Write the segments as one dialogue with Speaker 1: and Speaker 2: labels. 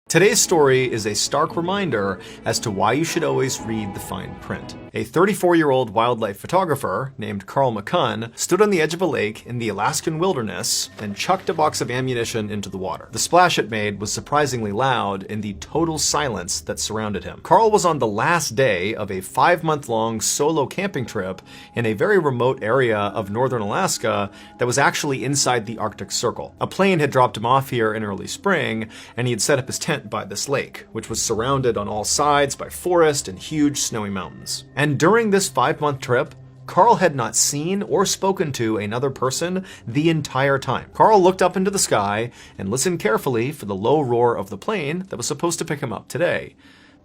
Speaker 1: Today's story is a stark reminder as to why you should always read the fine print. A 34-year-old wildlife photographer named Carl McCunn stood on the edge of a lake in the Alaskan wilderness and chucked a box of ammunition into the water. The splash it made was surprisingly loud in the total silence that surrounded him. Carl was on the last day of a 5-month-long solo camping trip in a very remote area of northern Alaska that was actually inside the Arctic Circle. A plane had dropped him off here in early spring, and he had set up his tent by this lake, which was surrounded on all sides by forest and huge snowy mountains. And during this 5-month trip, Carl had not seen or spoken to another person the entire time. Carl looked up into the sky and listened carefully for the low roar of the plane that was supposed to pick him up today.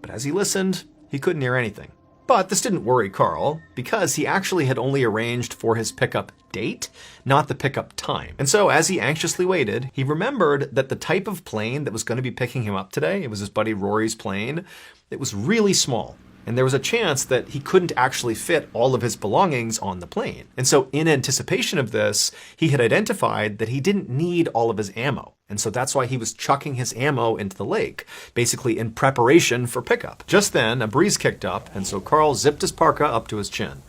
Speaker 1: But as he listened, he couldn't hear anything. But this didn't worry Carl, because he actually had only arranged for his pickup date, not the pickup time. And so as he anxiously waited, he remembered that the type of plane that was going to be picking him up today, it was his buddy Rory's plane, it was really small. And there was a chance that he couldn't actually fit all of his belongings on the plane. And so in anticipation of this, he had identified that he didn't need all of his ammo. And so that's why he was chucking his ammo into the lake, basically in preparation for pickup. Just then, a breeze kicked up, and so Carl zipped his parka up to his chin.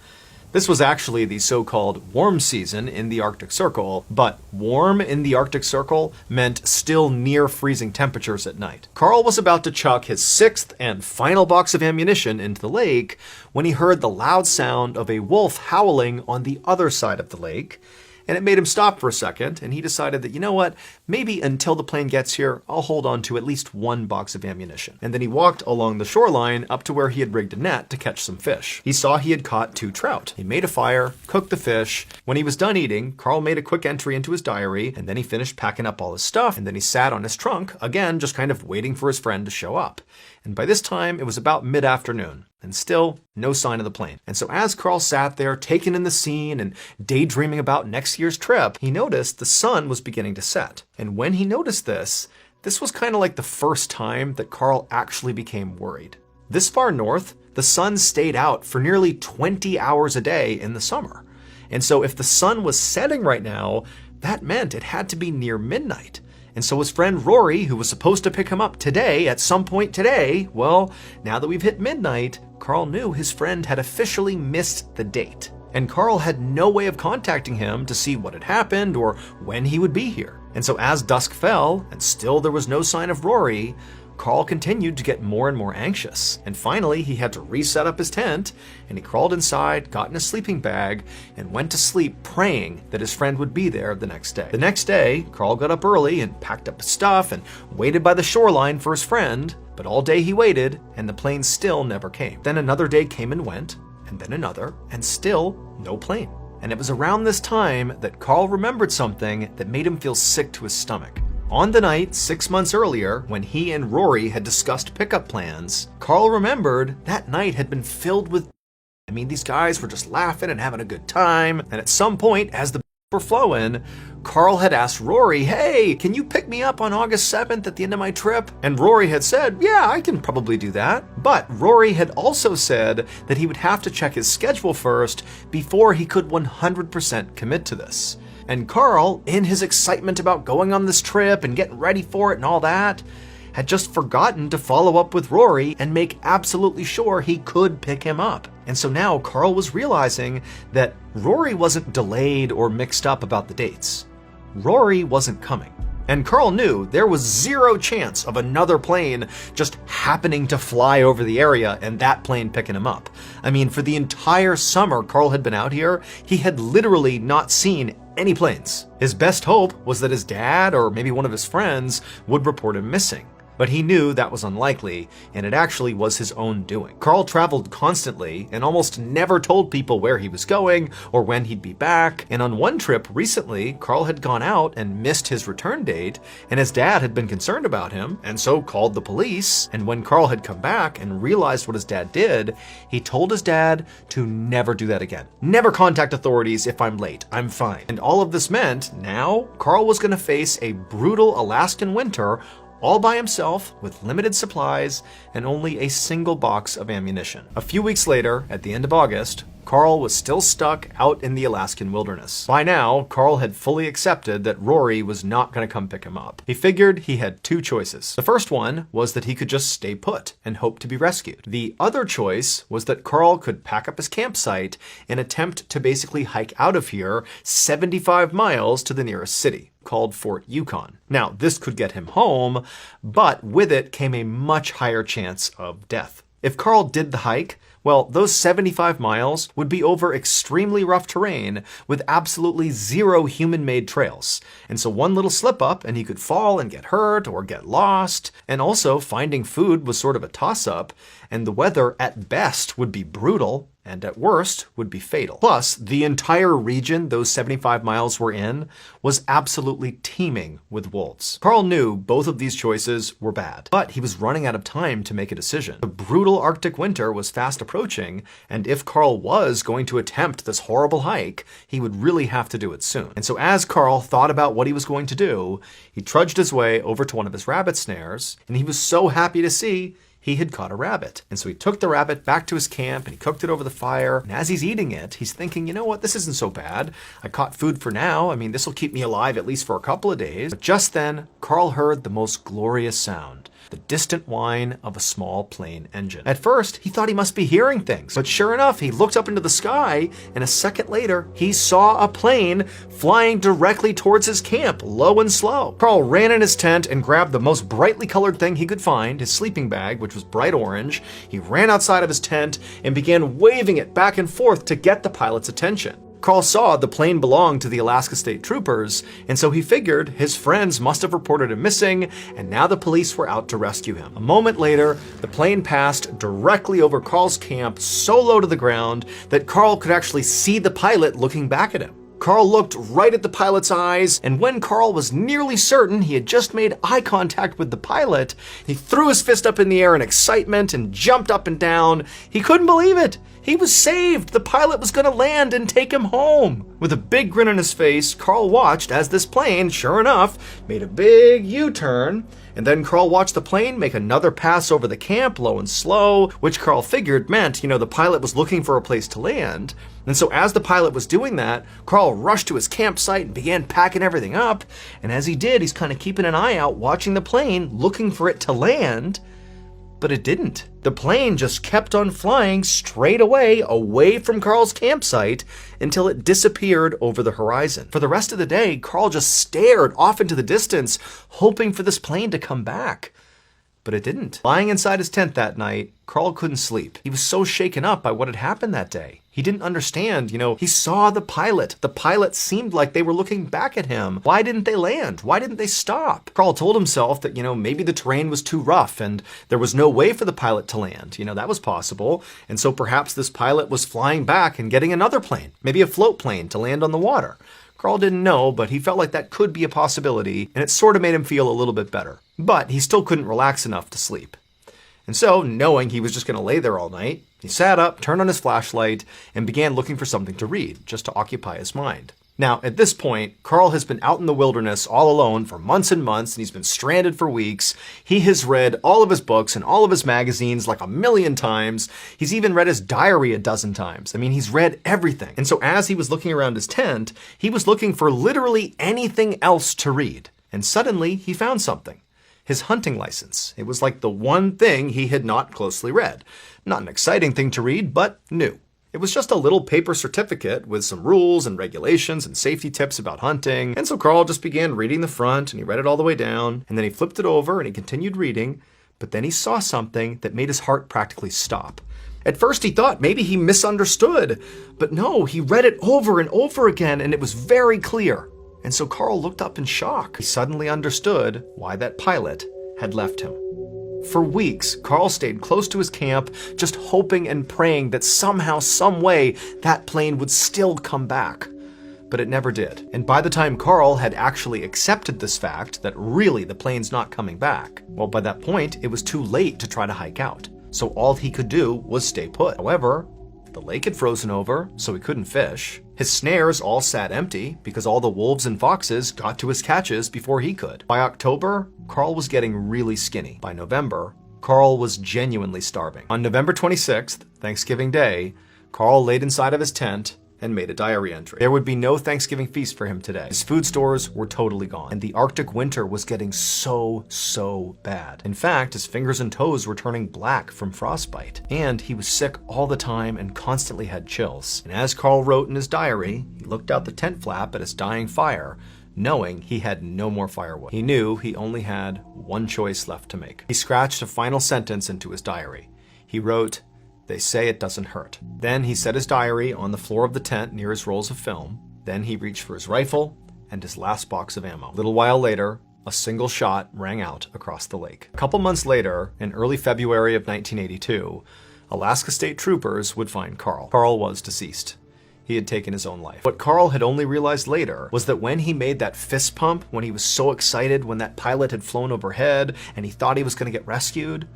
Speaker 1: This was actually the so-called warm season in the Arctic Circle, but warm in the Arctic Circle meant still near freezing temperatures at night. Carl was about to chuck his 6th and final box of ammunition into the lake when he heard the loud sound of a wolf howling on the other side of the lake. And it made him stop for a second, and he decided that, you know what, maybe until the plane gets here, I'll hold on to at least 1 box of ammunition. And then he walked along the shoreline up to where he had rigged a net to catch some fish. He saw he had caught 2 trout. He made a fire, cooked the fish. When he was done eating, Carl made a quick entry into his diary, and then he finished packing up all his stuff, and then he sat on his trunk, again, just kind of waiting for his friend to show up. And by this time, it was about mid-afternoon, and still no sign of the plane. And so as Carl sat there, taking in the scene and daydreaming about next year's trip, he noticed the sun was beginning to set. And when he noticed this was kind of like the first time that Carl actually became worried. This far north, the sun stayed out for nearly 20 hours a day in the summer. And so if the sun was setting right now, that meant it had to be near midnight. And so his friend Rory, who was supposed to pick him up today, at some point today, well, now that we've hit midnight, Carl knew his friend had officially missed the date. And Carl had no way of contacting him to see what had happened or when he would be here. And so as dusk fell, and still there was no sign of Rory, Carl continued to get more and more anxious. And finally, he had to reset up his tent, and he crawled inside, got in a sleeping bag, and went to sleep praying that his friend would be there the next day. The next day, Carl got up early and packed up his stuff and waited by the shoreline for his friend, but all day he waited, and the plane still never came. Then another day came and went, and then another, and still no plane. And it was around this time that Carl remembered something that made him feel sick to his stomach. On the night 6 months earlier, when he and Rory had discussed pickup plans, Carl remembered that night had been filled with these guys were just laughing and having a good time. And at some point, as the were flowing, Carl had asked Rory, hey, can you pick me up on August 7th at the end of my trip? And Rory had said, yeah, I can probably do that. But Rory had also said that he would have to check his schedule first before he could 100% commit to this. And Carl, in his excitement about going on this trip and getting ready for it and all that, had just forgotten to follow up with Rory and make absolutely sure he could pick him up. And so now Carl was realizing that Rory wasn't delayed or mixed up about the dates. Rory wasn't coming. And Carl knew there was 0 chance of another plane just happening to fly over the area and that plane picking him up. For the entire summer Carl had been out here, he had literally not seen any planes. His best hope was that his dad or maybe one of his friends would report him missing. But he knew that was unlikely, and it actually was his own doing. Carl traveled constantly and almost never told people where he was going or when he'd be back. And on one trip recently, Carl had gone out and missed his return date, and his dad had been concerned about him, and so called the police. And when Carl had come back and realized what his dad did, he told his dad to never do that again. Never contact authorities if I'm late. I'm fine. And all of this meant now Carl was going to face a brutal Alaskan winter all by himself with limited supplies and only a single box of ammunition. A few weeks later, at the end of August, Carl was still stuck out in the Alaskan wilderness. By now, Carl had fully accepted that Rory was not going to come pick him up. He figured he had two choices. The first one was that he could just stay put and hope to be rescued. The other choice was that Carl could pack up his campsite and attempt to basically hike out of here 75 miles to the nearest city, called Fort Yukon. Now, this could get him home, but with it came a much higher chance of death. If Carl did the hike, well, those 75 miles would be over extremely rough terrain with absolutely zero human-made trails. And so one little slip-up and he could fall and get hurt or get lost. And also, finding food was sort of a toss-up, and the weather at best would be brutal, and at worst would be fatal. Plus, the entire region those 75 miles were in was absolutely teeming with wolves. Carl knew both of these choices were bad, but he was running out of time to make a decision. The brutal Arctic winter was fast approaching, and if Carl was going to attempt this horrible hike, he would really have to do it soon. And so as Carl thought about what he was going to do, he trudged his way over to one of his rabbit snares, and he was so happy to see he had caught a rabbit. And so he took the rabbit back to his camp and he cooked it over the fire. And as he's eating it, he's thinking, you know what, this isn't so bad. I caught food for now. I mean, this will keep me alive at least for a couple of days. But just then, Carl heard the most glorious sound. The distant whine of a small plane engine. At first, he thought he must be hearing things, but sure enough, he looked up into the sky, and a second later, he saw a plane flying directly towards his camp, low and slow. Carl ran in his tent and grabbed the most brightly colored thing he could find, his sleeping bag, which was bright orange. He ran outside of his tent and began waving it back and forth to get the pilot's attention. Carl saw the plane belonged to the Alaska State Troopers, and so he figured his friends must have reported him missing, and now the police were out to rescue him. A moment later, the plane passed directly over Carl's camp, so low to the ground that Carl could actually see the pilot looking back at him. Carl looked right at the pilot's eyes, and when Carl was nearly certain he had just made eye contact with the pilot, he threw his fist up in the air in excitement and jumped up and down. He couldn't believe it. He was saved. The pilot was going to land and take him home. With a big grin on his face, Carl watched as this plane, sure enough, made a big U-turn. And then Carl watched the plane make another pass over the camp, low and slow, which Carl figured meant, the pilot was looking for a place to land. And so as the pilot was doing that, Carl rushed to his campsite and began packing everything up. And as he did, he's kind of keeping an eye out, watching the plane, looking for it to land. But it didn't. The plane just kept on flying straight away from Carl's campsite until it disappeared over the horizon. For the rest of the day, Carl just stared off into the distance, hoping for this plane to come back. But it didn't. Lying inside his tent that night, Carl couldn't sleep. He was so shaken up by what had happened that day. He didn't understand, he saw the pilot. The pilot seemed like they were looking back at him. Why didn't they land? Why didn't they stop? Carl told himself that, maybe the terrain was too rough and there was no way for the pilot to land. That was possible. And so perhaps this pilot was flying back and getting another plane, maybe a float plane to land on the water. Carl didn't know, but he felt like that could be a possibility, and it sort of made him feel a little bit better. But he still couldn't relax enough to sleep. And so, knowing he was just going to lay there all night, he sat up, turned on his flashlight, and began looking for something to read, just to occupy his mind. Now, at this point, Carl has been out in the wilderness all alone for months and months, and he's been stranded for weeks. He has read all of his books and all of his magazines like 1,000,000 times. He's even read his diary 12 times. I mean, he's read everything. And so as he was looking around his tent, he was looking for literally anything else to read. And suddenly, he found something. His hunting license. It was like the one thing he had not closely read. Not an exciting thing to read, but new. It was just a little paper certificate with some rules and regulations and safety tips about hunting. And so Carl just began reading the front, and he read it all the way down, and then he flipped it over and he continued reading, but then he saw something that made his heart practically stop. At first he thought maybe he misunderstood, but no, he read it over and over again, and it was very clear. And so Carl looked up in shock. He suddenly understood why that pilot had left him. For weeks, Carl stayed close to his camp, just hoping and praying that somehow, some way, that plane would still come back. But it never did. And by the time Carl had actually accepted this fact, that really the plane's not coming back, well, by that point, it was too late to try to hike out. So all he could do was stay put. However, the lake had frozen over, so he couldn't fish. His snares all sat empty because all the wolves and foxes got to his catches before he could. By October, Carl was getting really skinny. By November, Carl was genuinely starving. On November 26th, Thanksgiving Day, Carl laid inside of his tent and made a diary entry. There would be no Thanksgiving feast for him today. His food stores were totally gone, and the Arctic winter was getting so bad. In fact, his fingers and toes were turning black from frostbite, and he was sick all the time and constantly had chills. And as Carl wrote in his diary, he looked out the tent flap at his dying fire, knowing he had no more firewood. He knew he only had one choice left to make. He scratched a final sentence into his diary. He wrote, "They say it doesn't hurt." Then he set his diary on the floor of the tent near his rolls of film. Then he reached for his rifle and his last box of ammo. A little while later, a single shot rang out across the lake. A couple months later, in early February of 1982, Alaska State Troopers would find Carl. Carl was deceased. He had taken his own life. What Carl had only realized later was that when he made that fist pump, when he was so excited when that pilot had flown overhead and he thought he was going to get rescued,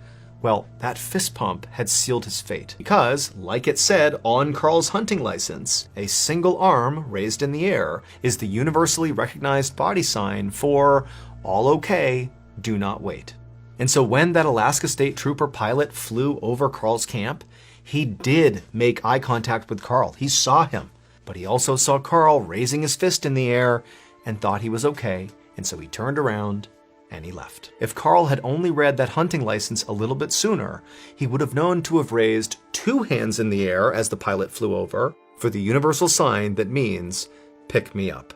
Speaker 1: well, that fist pump had sealed his fate. Because, like it said on Carl's hunting license, a single arm raised in the air is the universally recognized body sign for all okay, do not wait. And so when that Alaska State Trooper pilot flew over Carl's camp, he did make eye contact with Carl. He saw him, but he also saw Carl raising his fist in the air and thought he was okay, and so he turned around and he left. If Carl had only read that hunting license a little bit sooner, he would have known to have raised two hands in the air as the pilot flew over for the universal sign that means, pick me up.